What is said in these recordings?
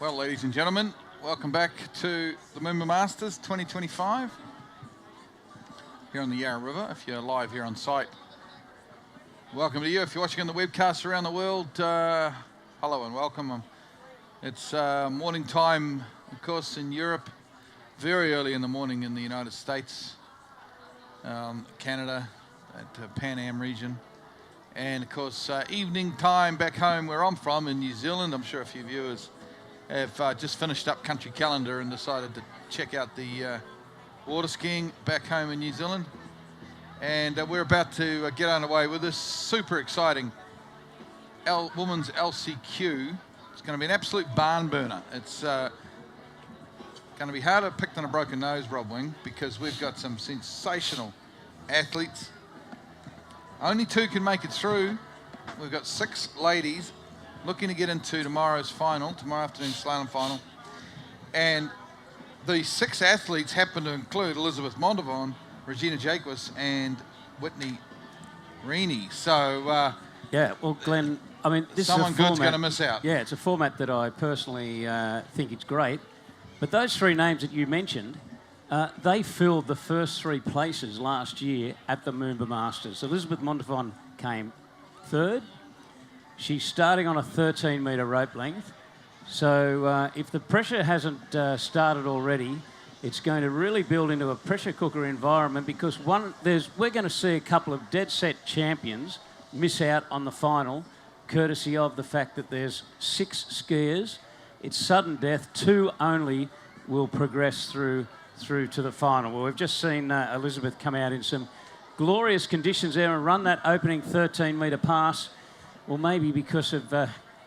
Well, ladies and gentlemen, welcome back to the MOOMBA Masters 2025 here on the Yarra River. If you're live here on site, welcome to you. If you're watching on the webcast around the world, hello and welcome. It's morning time, of course, in Europe, very early in the morning in the United States, Canada, at Pan Am region, and of course evening time back home where I'm from in New Zealand. I'm sure a few viewers have just finished up country calendar and decided to check out the water skiing back home in New Zealand. And we're about to get underway with this super exciting women's LCQ. It's going to be an absolute barn burner. It's going to be harder picked than a broken nose, Rob Wing, because we've got some sensational athletes. Only 2 can make it through. We've got 6 ladies looking to get into tomorrow afternoon slalom final. And the 6 athletes happen to include Elizabeth Montavon, Regina Jaquess, and Whitney Rini. So, yeah, well, Glenn, I mean, this someone is a format, good's going to miss out. Yeah, it's a format that I personally think it's great. But those 3 names that you mentioned, they filled the first 3 places last year at the MOOMBA Masters. Elizabeth Montavon came 3rd. She's starting on a 13-metre rope length. So if the pressure hasn't started already, it's going to really build into a pressure cooker environment, because we're going to see a couple of dead-set champions miss out on the final, courtesy of the fact that there's 6 skiers. It's sudden death. 2 only will progress through to the final. Well, we've just seen Elizabeth come out in some glorious conditions there and run that opening 13-metre pass. Well, maybe because of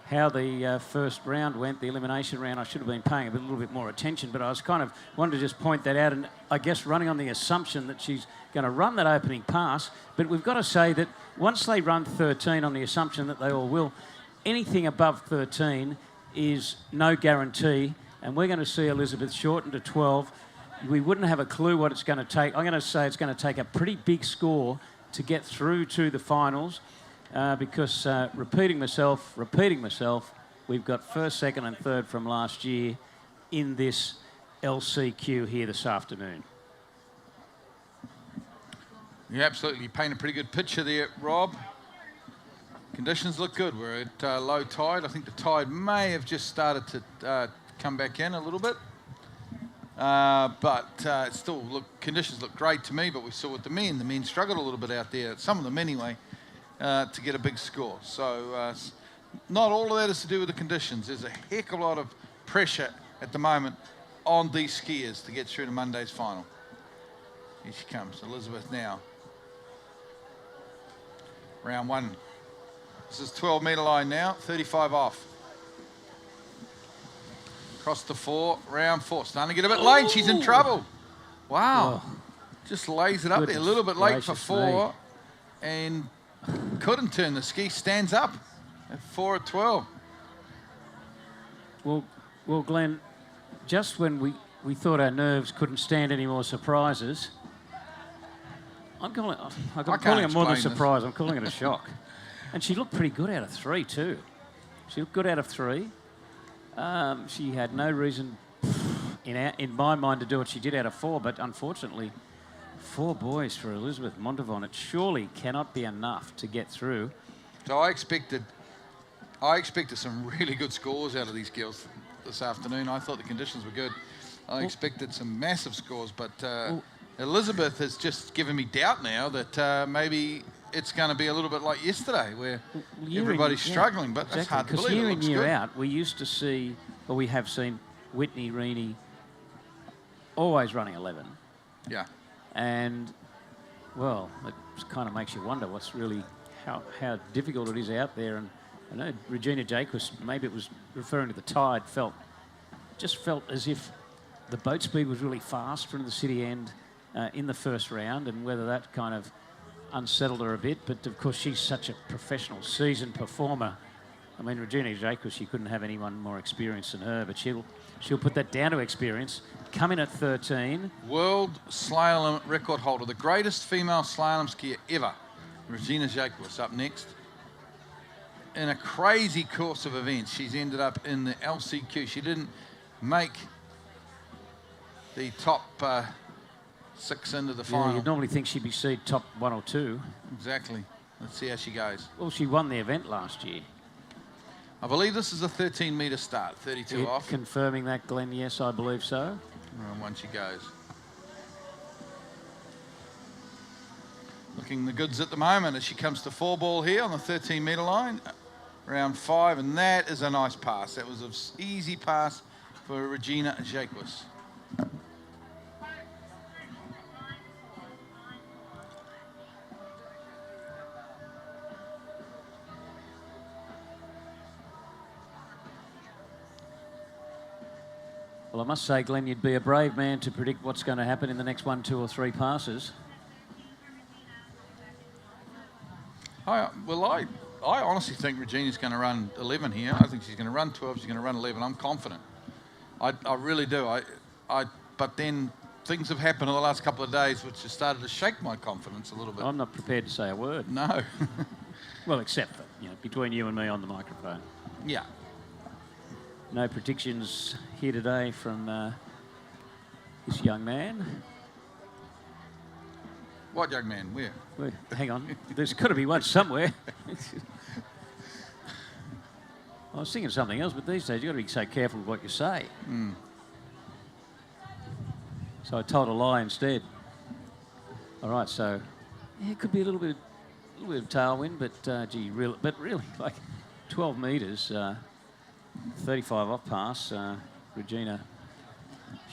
how the first round went, the elimination round, I should have been paying a little bit more attention, but I was kind of wanted to just point that out, and I guess running on the assumption that she's going to run that opening pass. But we've got to say that once they run 13, on the assumption that they all will, anything above 13 is no guarantee, and we're going to see Elizabeth shorten to 12. We wouldn't have a clue what it's going to take. I'm going to say it's going to take a pretty big score to get through to the finals. Because repeating myself, we've got 1st, 2nd and 3rd from last year in this LCQ here this afternoon. You absolutely paint a pretty good picture there, Rob. Conditions look good. We're at low tide. I think the tide may have just started to come back in a little bit. But conditions look great to me, but we saw with the men struggled a little bit out there, some of them anyway, to get a big score. So not all of that is to do with the conditions. There's a heck of a lot of pressure at the moment on these skiers to get through to Monday's final. Here she comes, Elizabeth now. Round 1. This is 12-metre line now, 35 off. Across the 4, round 4. Starting to get a bit late, she's in trouble. Wow. Oh. Just lays it up there, a little bit late for 4. And couldn't turn the ski, stands up at 4 at 12. Well, Glenn, just when we thought our nerves couldn't stand any more surprises, I'm calling it more than a surprise, I'm calling it a shock. And she looked pretty good out of 3 too. She looked good out of 3. She had no reason in my mind to do what she did out of 4, but unfortunately 4 boys for Elizabeth Montavon. It surely cannot be enough to get through. So I expected some really good scores out of these girls this afternoon. I thought the conditions were good. I expected some massive scores, but Elizabeth has just given me doubt now that maybe it's going to be a little bit like yesterday, where everybody's struggling, but that's hard to believe. Because year in, year out, we used to see, or we have seen, Whitney Rini always running 11. Yeah. And, well, it kind of makes you wonder what's really, how difficult it is out there. And I know Regina Jaquess, maybe it was referring to the tide, just felt as if the boat speed was really fast from the city end in the first round, and whether that kind of unsettled her a bit. But, of course, she's such a professional, seasoned performer. I mean, Regina Jaquess, she couldn't have anyone more experienced than her, but she'll put that down to experience. Come in at 13. World slalom record holder, the greatest female slalom skier ever, Regina Jaquess, up next. in a crazy course of events, she's ended up in the LCQ. She didn't make the top 6 into the final. You'd normally think she'd be seed top 1 or 2. Exactly. Let's see how she goes. Well, she won the event last year. I believe this is a 13-metre start, 32 off. Confirming that, Glenn, yes, I believe so. And one she goes. Looking the goods at the moment as she comes to 4-ball here on the 13-metre line. Round 5, and that is a nice pass. That was an easy pass for Regina Jaquess. Well, I must say, Glenn, you'd be a brave man to predict what's going to happen in the next 1, 2 or 3 passes. I honestly think Regina's going to run 11 here. I think she's going to run 12. She's going to run 11. I'm confident. I really do. But then things have happened in the last couple of days which have started to shake my confidence a little bit. I'm not prepared to say a word. No. Well, except for, between you and me on the microphone. Yeah. No predictions here today from this young man. What young man? Where? Hang on. There's got to be one somewhere. I was thinking of something else, but these days you've got to be so careful with what you say. Mm. So I told a lie instead. All right, so it could be a little bit of tailwind, but really, like 12 metres, 35 off pass. Regina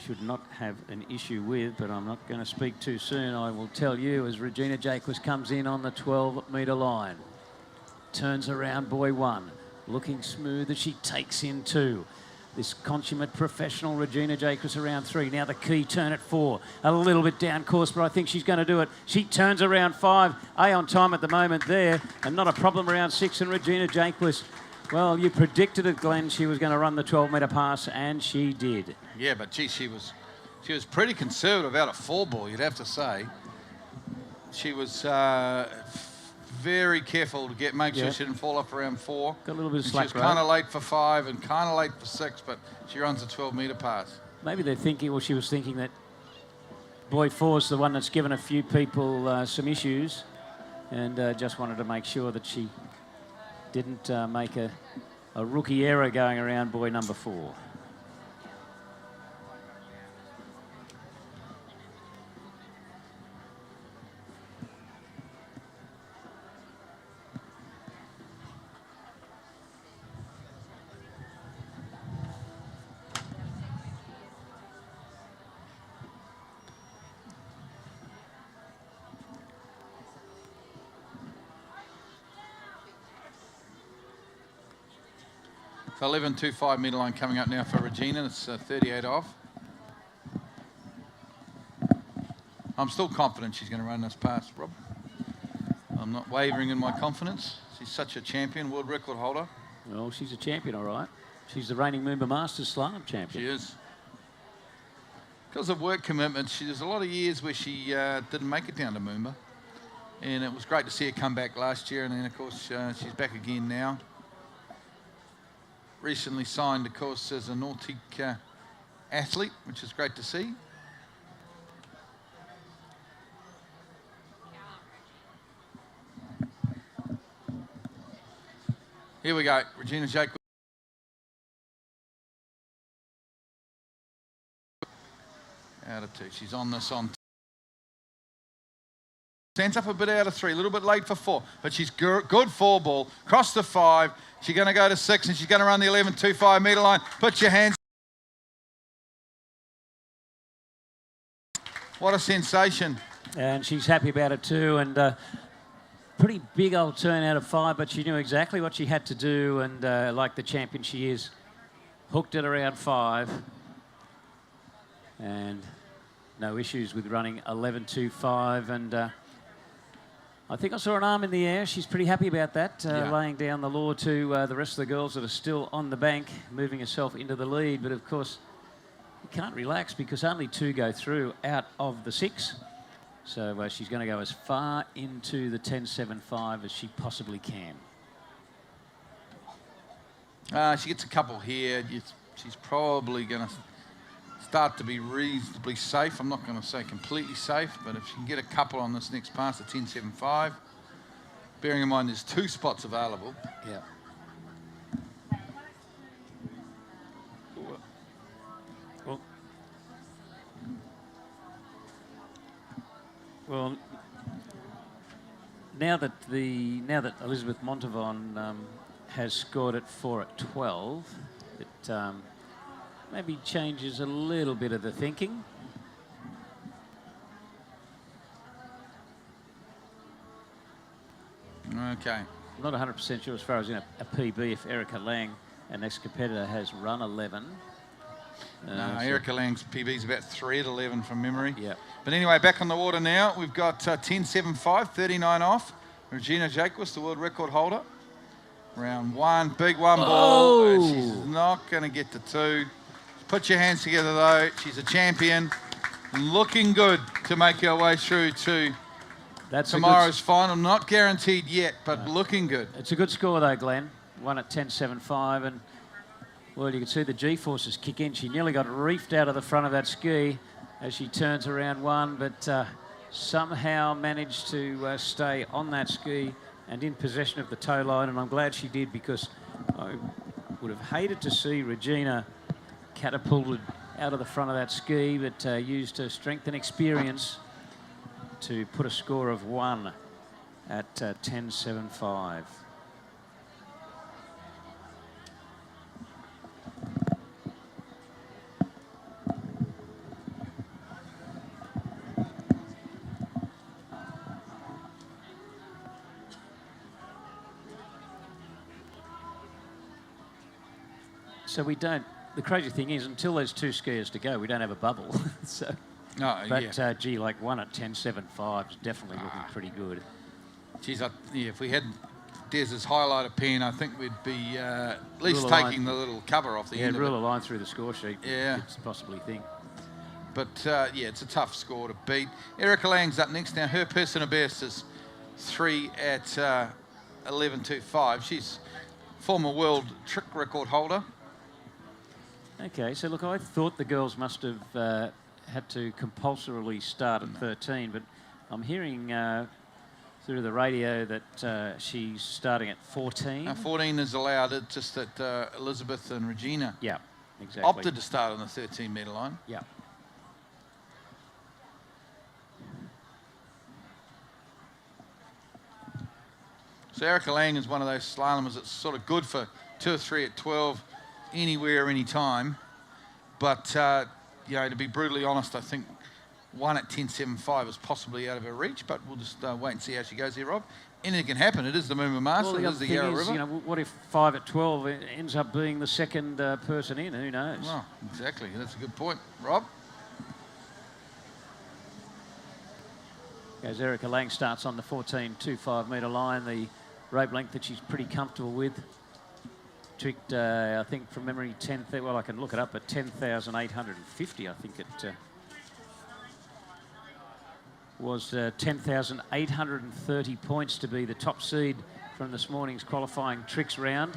should not have an issue with, but I'm not going to speak too soon. I will tell you as Regina Jaquess comes in on the 12-metre line. Turns around boy 1, looking smooth as she takes in 2. This consummate professional Regina Jaquess around 3. Now the key turn at 4. A little bit down course, but I think she's going to do it. She turns around 5. A on time at the moment there, and not a problem around 6. And Regina Jaquess, well, you predicted it, Glenn. She was going to run the 12-metre pass, and she did. Yeah, but gee, she was pretty conservative out of 4-ball, you'd have to say. She was very careful to make sure she didn't fall off around 4. Got a little bit of slack. She was kind of late for 5 and kind of late for 6, but she runs a 12-metre pass. Maybe they're thinking, well, she was thinking that boy 4's the one that's given a few people some issues, and just wanted to make sure that she didn't make a rookie error going around boy number 4. So 11.25 metre line coming up now for Regina. It's 38 off. I'm still confident she's going to run this pass, Rob. I'm not wavering in my confidence. She's such a champion, world record holder. Well, she's a champion, all right. She's the reigning MOOMBA Masters Slalom champion. She is. Because of work commitments, there's a lot of years where she didn't make it down to MOOMBA. And it was great to see her come back last year. And then, of course, she's back again now. Recently signed, of course, as a Nautic athlete, which is great to see. Here we go, Regina Jaquess. Out of 2, she's on this on. Stands up a bit out of 3, a little bit late for 4, but she's good 4-ball, cross the 5. She's going to go to 6, and she's going to run the 11.25 metre line. Put your hands. What a sensation. And she's happy about it too, and pretty big old turn out of 5, but she knew exactly what she had to do, and like the champion she is, hooked it around 5. And no issues with running 11.25, and I think I saw an arm in the air. She's pretty happy about that, laying down the law to the rest of the girls that are still on the bank, moving herself into the lead. But, of course, you can't relax because only 2 go through out of the 6. So she's going to go as far into the 10.75 as she possibly can. She gets a couple here. She's probably going to start to be reasonably safe. I'm not going to say completely safe, but if she can get a couple on this next pass at 10.75, bearing in mind there's 2 spots available. Yeah. Well, now that Elizabeth Montavon has scored at 4 at 12, it maybe changes a little bit of the thinking. Okay. I'm not 100% sure as far as in a PB if Erika Lang, our next competitor, has run 11. No, Erika Lang's PB is about 3 at 11 from memory. Yeah. But anyway, back on the water now. We've got 10.75, 39 off. Regina Jaquess, the world record holder. Round 1, big 1 ball. She's not going to get to 2. Put your hands together, though. She's a champion. Looking good to make her way through to tomorrow's final. Not guaranteed yet, but looking good. It's a good score, though, Glenn. 1 at 10.75. And, well, you can see the G-forces kick in. She nearly got reefed out of the front of that ski as she turns around 1, but somehow managed to stay on that ski and in possession of the tow line, and I'm glad she did, because I would have hated to see Regina catapulted out of the front of that ski, but used her strength and experience to put a score of 1 at 10.75. So we don't. The crazy thing is, until there's 2 skiers to go, we don't have a bubble. So, gee, like 1 at 10.75 is definitely looking pretty good. Geez, if we had Des's highlighter pen, I think we'd be at least taking the little cover off the end of it. Yeah, rule a line through the score sheet. Yeah, you could possibly think. But yeah, it's a tough score to beat. Erika Lang's up next now. Her personal best is 3 at 11.25. She's former world trick record holder. Okay, so look, I thought the girls must have had to compulsorily start at 13, but I'm hearing through the radio that she's starting at 14. 14 is allowed. It's just that Elizabeth and Regina exactly. opted to start on the 13-metre line. Yeah. So Erika Lang is one of those slalomers that's sort of good for 2 or 3 at 12, anywhere, anytime. But, you know, to be brutally honest, I think 1 at 10.75 is possibly out of her reach, but we'll just wait and see how she goes here, Rob. Anything can happen. It is the MOOMBA Masters. It is the Yarra River. You know, what if 5 at 12 ends up being the second person in? Who knows? Well, exactly. That's a good point. Rob? As Erika Lang starts on the 14.25 metre line, the rope length that she's pretty comfortable with. Tricked, I think, from memory, well, I can look it up, at 10,850, I think it was 10,830 points to be the top seed from this morning's qualifying tricks round.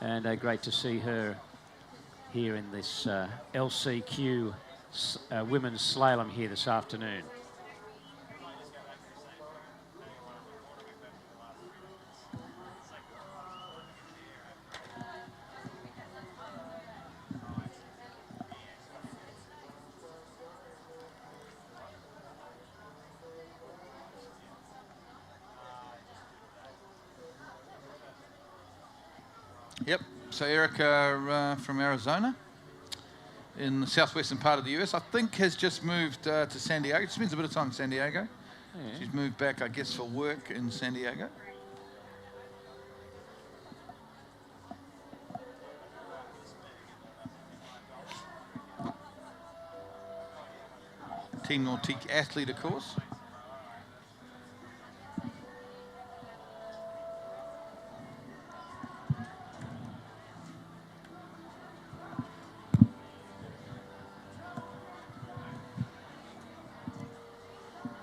And great to see her here in this LCQ women's slalom here this afternoon. Yep, so Erika from Arizona in the southwestern part of the US, I think has just moved to San Diego. She spends a bit of time in San Diego. Oh, yeah. She's moved back, I guess, for work in San Diego. Team Nautique athlete, of course.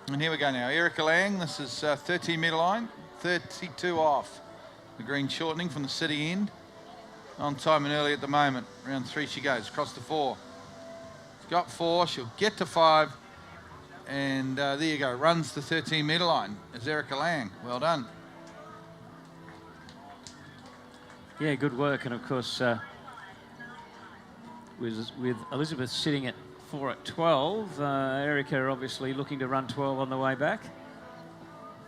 And here we go now. Erika Lang, this is 13-metre line, 32 off. The green shortening from the city end. On time and early at the moment. Round 3 she goes, across to 4. She's got 4, she'll get to 5. And there you go, runs the 13-metre line. Is Erika Lang. Well done. Yeah, good work. And of course, with Elizabeth sitting at 4 at 12, Erika obviously looking to run 12 on the way back.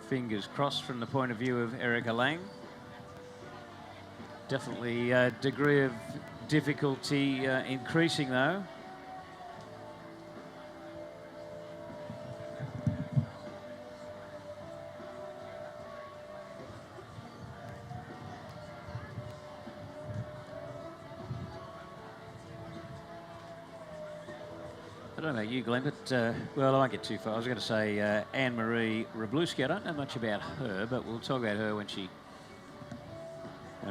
Fingers crossed from the point of view of Erika Lang. Definitely a degree of difficulty increasing though. I don't know about you, Glenn, but, well, I won't get too far. I was going to say Annemarie Wroblewski. I don't know much about her, but we'll talk about her when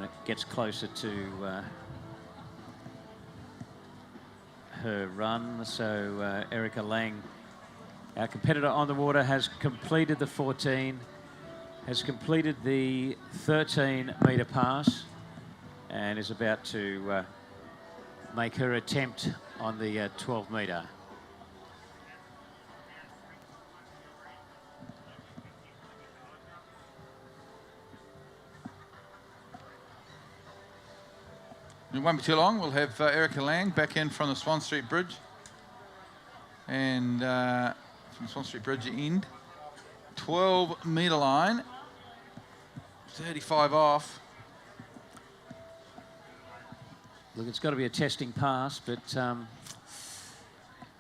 it gets closer to her run. So Erika Lang, our competitor on the water, has completed the 14, has completed the 13-metre pass, and is about to make her attempt on the 12-metre. It won't be too long. We'll have Erika Lang back in from the Swan Street Bridge. And from Swan Street Bridge end. 12-metre line. 35 off. Look, it's got to be a testing pass, but,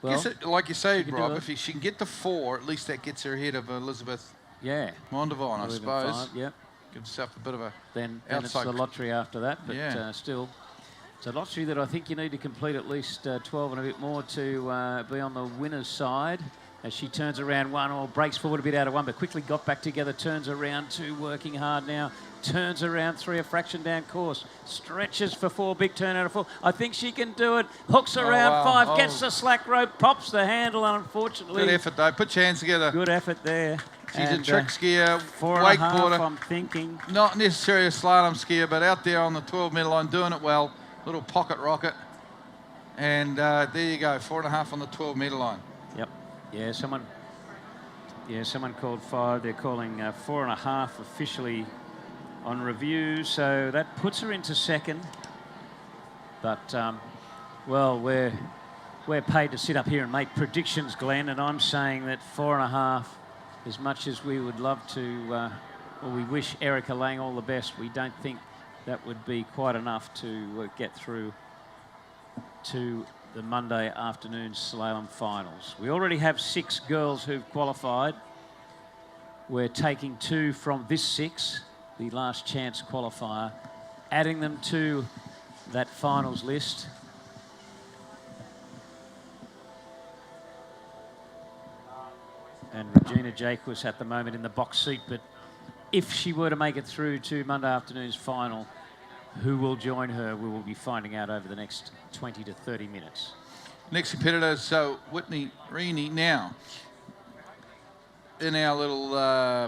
well... like you say, Rob, if she can get to 4, at least that gets her ahead of Elizabeth Montavon, I suppose. 5, yep. Gives herself a bit of a Then it's the lottery after that, but still... It's a lottery that I think you need to complete at least 12 and a bit more to be on the winner's side. As she turns around 1 or breaks forward a bit out of 1, but quickly got back together, turns around 2, working hard now, turns around 3, a fraction down course, stretches for 4, big turn out of 4. I think she can do it, hooks around 5, gets the slack rope, pops the handle, unfortunately. Good effort though, put your hands together. Good effort there. She's a trick skier, 4.5, wakeboarder. I'm thinking. Not necessarily a slalom skier, but out there on the 12-metre line doing it well. Little pocket rocket. And there you go, 4.5 on the 12-metre line. Yep. Yeah, someone called 5. They're calling 4.5 officially on review. So that puts her into second. But, well, we're paid to sit up here and make predictions, Glenn, and I'm saying that 4.5, as much as we would love to, or we wish Erika Lang all the best, we don't think that would be quite enough to get through to the Monday afternoon slalom finals. We already have 6 girls who've qualified. We're taking 2 from this 6, the last chance qualifier, adding them to that finals list. And Regina Jaquess at the moment in the box seat, but if she were to make it through to Monday afternoon's final, who will join her, we will be finding out over the next 20 to 30 minutes. Next competitor, so Whitney Rini. Now, in our little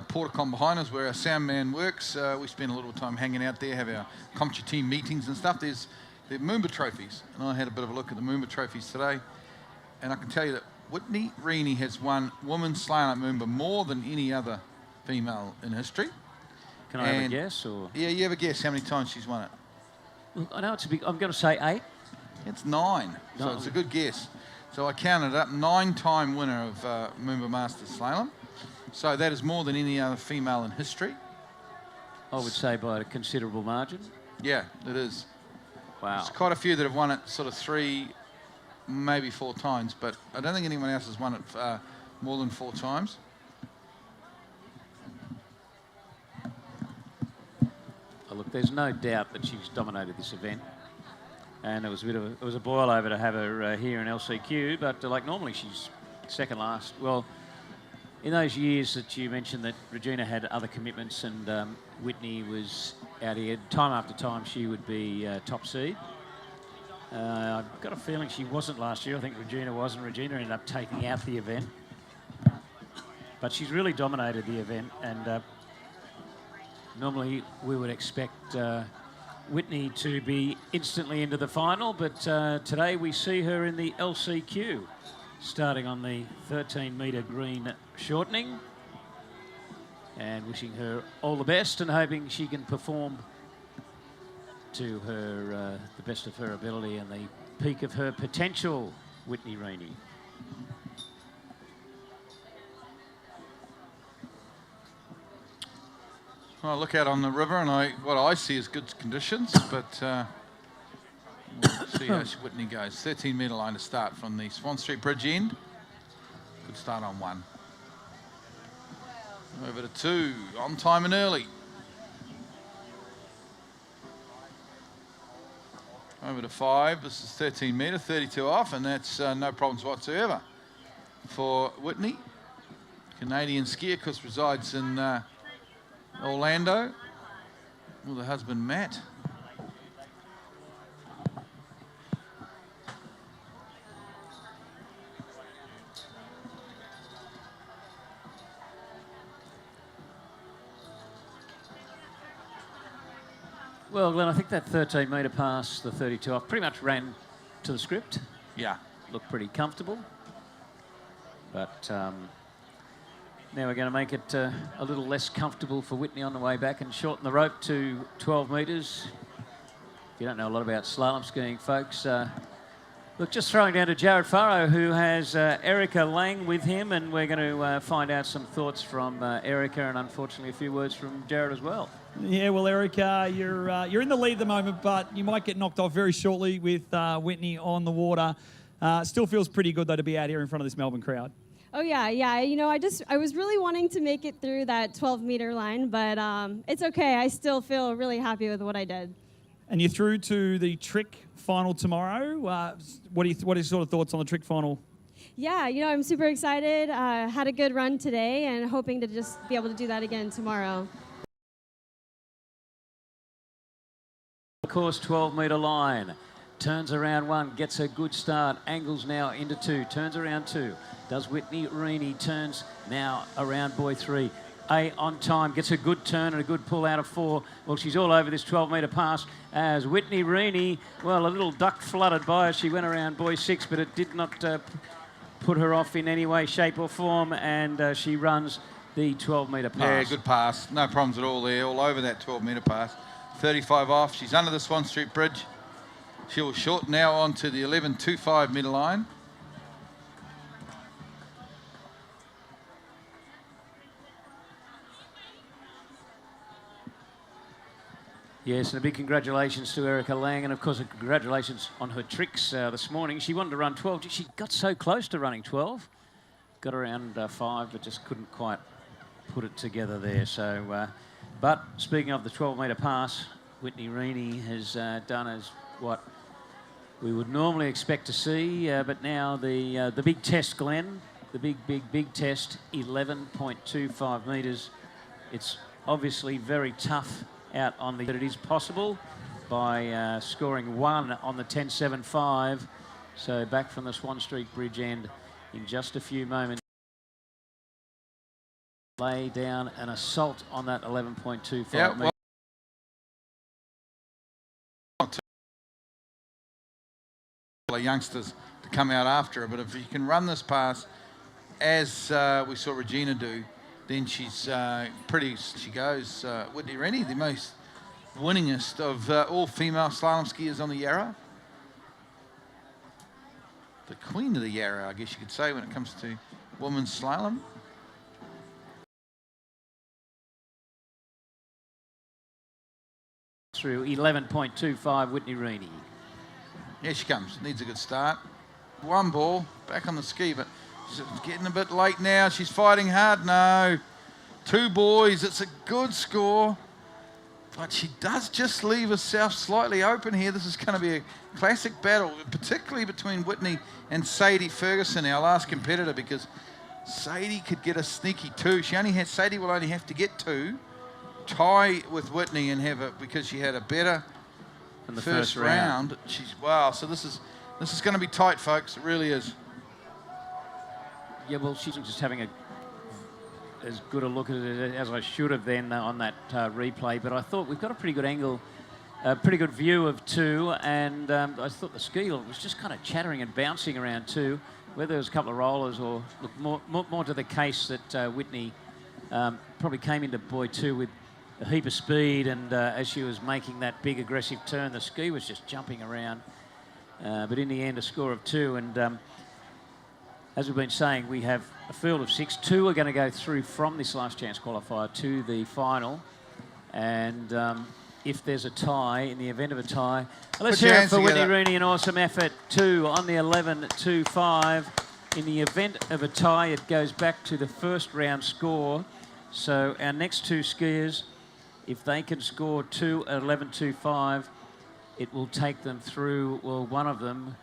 porticon behind us where our sound man works, we spend a little time hanging out there, have our Comtra team meetings and stuff. There's the MOOMBA trophies, and I had a bit of a look at the MOOMBA trophies today, and I can tell you that Whitney Rini has won women's slalom MOOMBA more than any other female in history. Can I have a guess? Or? Yeah, you have a guess how many times she's won it? Look, I know it's a big... I'm going to say 8. It's 9, so it's a good guess. So I counted up, 9-time winner of MOOMBA Masters Slalom. So that is more than any other female in history. I would say by a considerable margin. Yeah, it is. Wow. There's quite a few that have won it sort of 3, maybe 4 times, but I don't think anyone else has won it more than 4 times. Oh, look, there's no doubt that she's dominated this event. And it was a boil over to have her here in LCQ, but like normally she's second last. Well, in those years that you mentioned that Regina had other commitments and Whitney was out here, time after time she would be top seed. I've got a feeling she wasn't last year. I think Regina was, and Regina ended up taking out the event. But she's really dominated the event, and normally we would expect Whitney to be instantly into the final, but today we see her in the LCQ, starting on the 13-metre green shortening, and wishing her all the best and hoping she can perform to her the best of her ability and the peak of her potential, Whitney Rini. Well, I look out on the river and what I see is good conditions, but we'll see how Whitney goes. 13-metre line to start from the Swan Street Bridge end. Good start on 1. Over to 2, on time and early. Over to 5, this is 13-metre, 32 off, and that's no problems whatsoever for Whitney. Canadian skier, of course, resides in Orlando with her husband Matt. Well, Glenn, I think that 13-metre pass, the 32 off, pretty much ran to the script. Yeah. Looked pretty comfortable. But now we're going to make it a little less comfortable for Whitney on the way back and shorten the rope to 12 metres. If you don't know a lot about slalom skiing, folks, look, just throwing down to Jared Farrow, who has Erika Lang with him, and we're going to find out some thoughts from Erika and unfortunately a few words from Jared as well. Yeah, well, Erika, you're in the lead at the moment, but you might get knocked off very shortly with Whitney on the water. Still feels pretty good, though, to be out here in front of this Melbourne crowd. Oh, yeah. You know, I was really wanting to make it through that 12-metre line, but it's okay. I still feel really happy with what I did. And you're through to the trick final tomorrow. What are your sort of thoughts on the trick final? Yeah, you know, I'm super excited. Had a good run today and hoping to just be able to do that again tomorrow. Of course, 12-metre line. Turns around 1, gets a good start. Angles now into 2, turns around 2. Does Whitney Rini, turns now around buoy 3. A on time, gets a good turn and a good pull out of 4. Well, she's all over this 12-metre pass as Whitney Rini, well, a little duck fluttered by as she went around buoy 6, but it did not put her off in any way, shape or form, and she runs the 12-metre pass. Yeah, good pass. No problems at all there, all over that 12-metre pass. 35 off, she's under the Swan Street Bridge. She'll shorten now onto the 11.25 metre line. Yes, and a big congratulations to Erika Lang, and of course, congratulations on her tricks this morning. She wanted to run 12. She got so close to running 12. Got around 5, but just couldn't quite put it together there. So, but speaking of the 12-metre pass, Whitney Rini has done as what we would normally expect to see, but now the big test, Glenn, the big test, 11.25 metres. It's obviously very tough out on the, but it is possible by scoring 1 on the 10.75. So back from the Swan Street Bridge end in just a few moments. Lay down an assault on that 11.25 metres. Well, youngsters to come out after her, but if you can run this pass as we saw Regina do, then she's she goes. Whitney Rini, the most winningest of all female slalom skiers on the Yarra. The queen of the Yarra, I guess you could say, when it comes to women's slalom. Through 11.25, Whitney Rini. Here she comes, needs a good start. 1 ball, back on the ski, but she's getting a bit late now. She's fighting hard. No, 2 boys, it's a good score. But she does just leave herself slightly open here. This is going to be a classic battle, particularly between Whitney and Sade Ferguson, our last competitor, because Sade could get a sneaky 2. Sade will only have to get 2, tie with Whitney and have it, because she had a better in the first round. Wow, so this is going to be tight, folks. It really is. Yeah, well, she's just having as good a look at it as I should have then on that replay, but I thought we've got a pretty good angle a pretty good view of 2, and I thought the ski was just kind of chattering and bouncing around 2. Whether there was a couple of rollers or look, more to the case that Whitney probably came into buoy 2 with a heap of speed, and as she was making that big aggressive turn, the ski was just jumping around. But in the end, a score of 2, and as we've been saying, we have a field of 6. 2 are going to go through from this last chance qualifier to the final, and if there's a tie, in the event of a tie, let's hear it for Whitney Rini, an awesome effort. 2 on the 11.25. In the event of a tie, it goes back to the first round score. So our next 2 skiers, if they can score 2 at 11.25, it will take them through, well, one of them,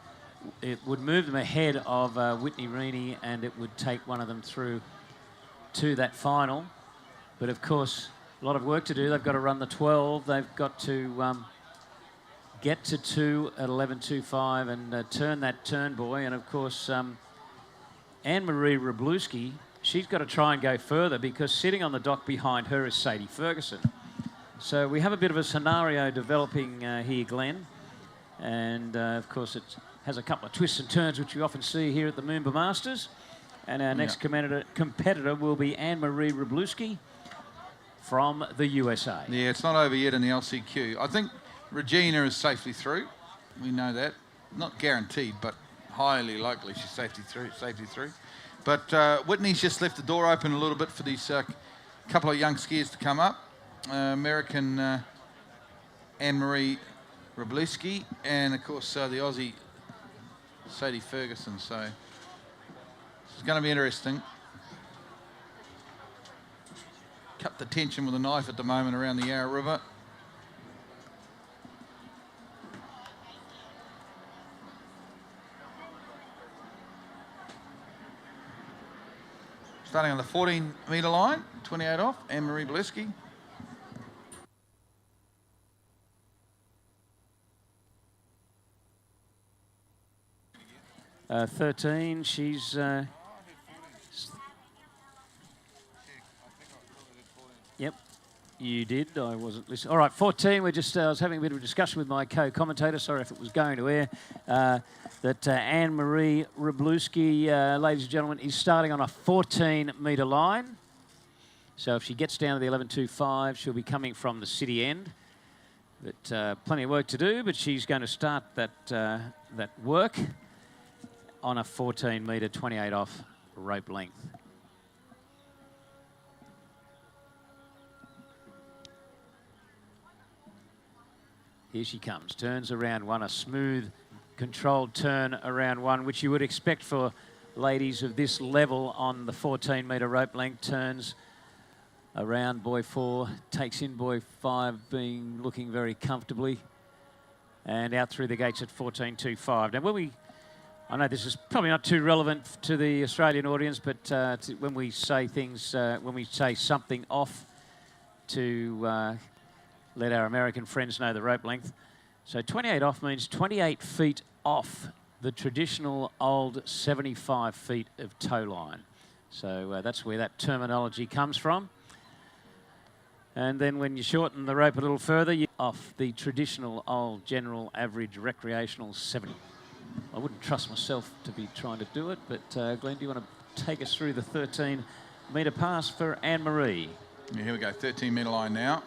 it would move them ahead of Whitney Rini, and it would take one of them through to that final. But of course, a lot of work to do. They've got to run the 12. They've got to get to 2 at 11.25 and turn that turn buoy. And of course, Annemarie Wroblewski, she's got to try and go further, because sitting on the dock behind her is Sade Ferguson. So we have a bit of a scenario developing here, Glenn. And of course, it has a couple of twists and turns, which we often see here at the MOOMBA Masters. And our next competitor will be Annemarie Wroblewski from the USA. Yeah, it's not over yet in the LCQ. I think Regina is safely through. We know that. Not guaranteed, but highly likely she's safely through. But Whitney's just left the door open a little bit for these couple of young skiers to come up. American Annemarie Wroblewski, and of course the Aussie Sade Ferguson. So it's going to be interesting. Cut the tension with a knife at the moment around the Yarra River. Starting on the 14-metre line, 28 off, Annemarie Wroblewski. Uh, 13, she's... Yep, you did. I wasn't listening. All right, 14. We're just. I was having a bit of a discussion with my co-commentator. Sorry if it was going to air. That Annemarie Wroblewski, ladies and gentlemen, is starting on a 14-metre line. So if she gets down to the 11.25, she'll be coming from the city end. But plenty of work to do. But she's going to start that that work on a 14-metre, 28 off rope length. Here she comes, turns around 1, a smooth, controlled turn around 1, which you would expect for ladies of this level on the 14-metre rope length. Turns around buoy 4, takes in buoy 5, looking very comfortably, and out through the gates at 14.25. Now, I know this is probably not too relevant to the Australian audience, but when we say things, when we say something off to let our American friends know the rope length. So 28 off means 28 feet off the traditional old 75 feet of tow line. So that's where that terminology comes from. And then when you shorten the rope a little further, you're off the traditional old general average recreational 70. I wouldn't trust myself to be trying to do it, but Glenn, do you want to take us through the 13-metre pass for Annemarie? Yeah, here we go, 13-metre line now.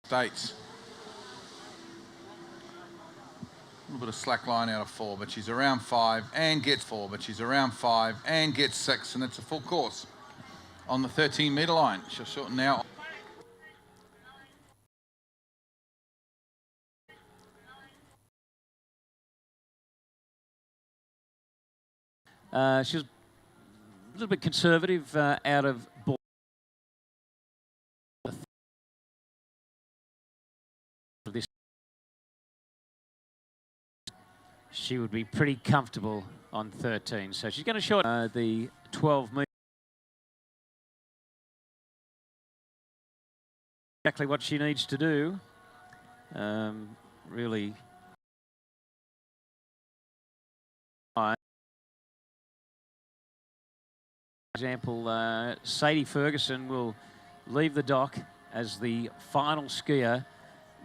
States. A little bit of slack line out of 4, but she's around 5 and gets 4, but she's around 5 and gets 6, and it's a full course on the 13-metre line. She'll shorten now. She was a little bit conservative out of ball. This, she would be pretty comfortable on 13. So she's going to short the 12-metre. Exactly what she needs to do. Really. For example, Sade Ferguson will leave the dock as the final skier,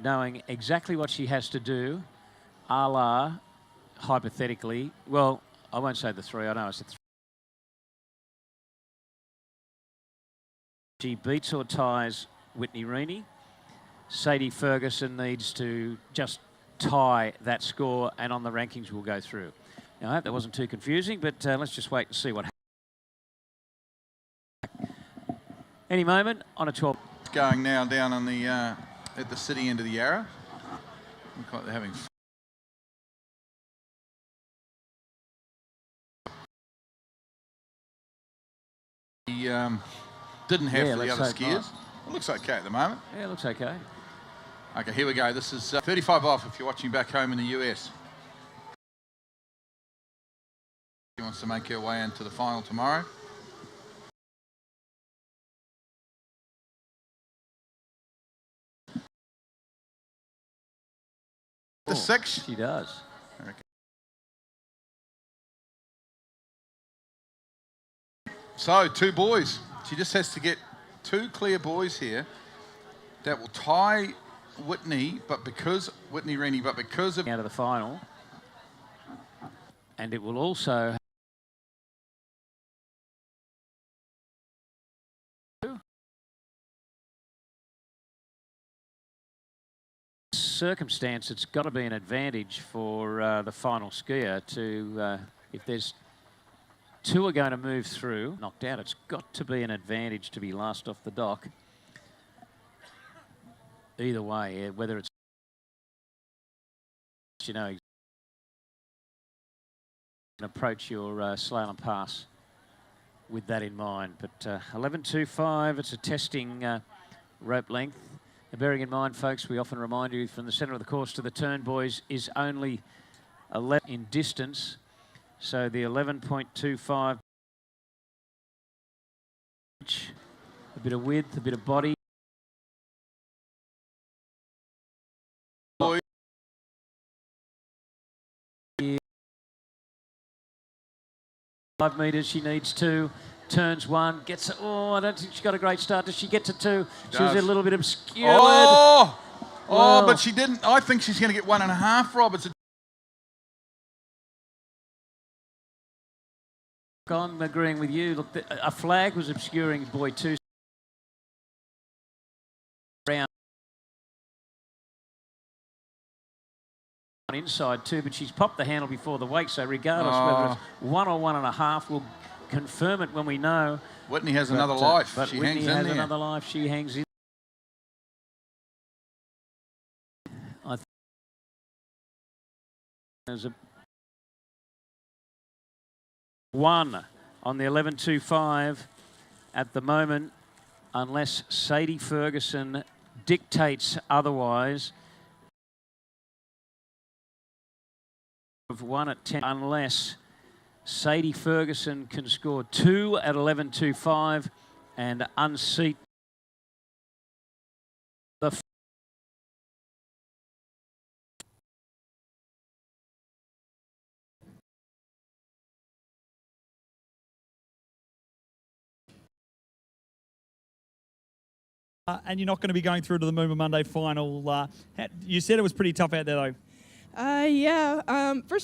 knowing exactly what she has to do, a la, hypothetically, well, I won't say the three, I know it's the three. She beats or ties Whitney Rini. Sade Ferguson needs to just tie that score, and on the rankings we'll go through. Now, I hope that wasn't too confusing, but let's just wait and see what happens. Any moment on a 12. It's going now down on the at the city end of the Yarra. Look like they're having fun. He didn't have for the other skiers. It looks okay at the moment. Yeah, it looks okay. Okay, here we go. This is 35 off if you're watching back home in the US. She wants to make her way into the final tomorrow. The 6. She does. So, 2 boys. She just has to get 2 clear boys here that will tie Whitney, Whitney Rini, but because of out of the final, and it will also circumstance. It's got to be an advantage for the final skier to if there's 2 are going to move through knocked out, it's got to be an advantage to be last off the dock. Either way, whether it's, you know, you can approach your slalom pass with that in mind. But 11.25, it's a testing rope length. And bearing in mind, folks, we often remind you from the centre of the course to the turn, boys, is only 11 in distance. So the 11.25, a bit of width, a bit of body. Boy. 5 metres, she needs 2. Turns 1, gets, oh, I don't think she got a great start. Does she get to 2? She was a little bit obscured. Oh, well, but she didn't. I think she's going to get 1.5, Rob. It's I'm agreeing with you. Look, a flag was obscuring boy 2. Round inside 2, but she's popped the handle before the wake, so regardless whether it's 1 or 1.5, we'll confirm it when we know. Whitney has another life. But She Whitney hangs in has there. another life. She hangs in. I think there's a 1 on the 11.25 at the moment, unless Sade Ferguson dictates otherwise. Of 1 at 10, unless Sade Ferguson can score 2 at 11.25 and unseat the and you're not going to be going through to the MOOMBA Monday final. You said it was pretty tough out there, though. Yeah. First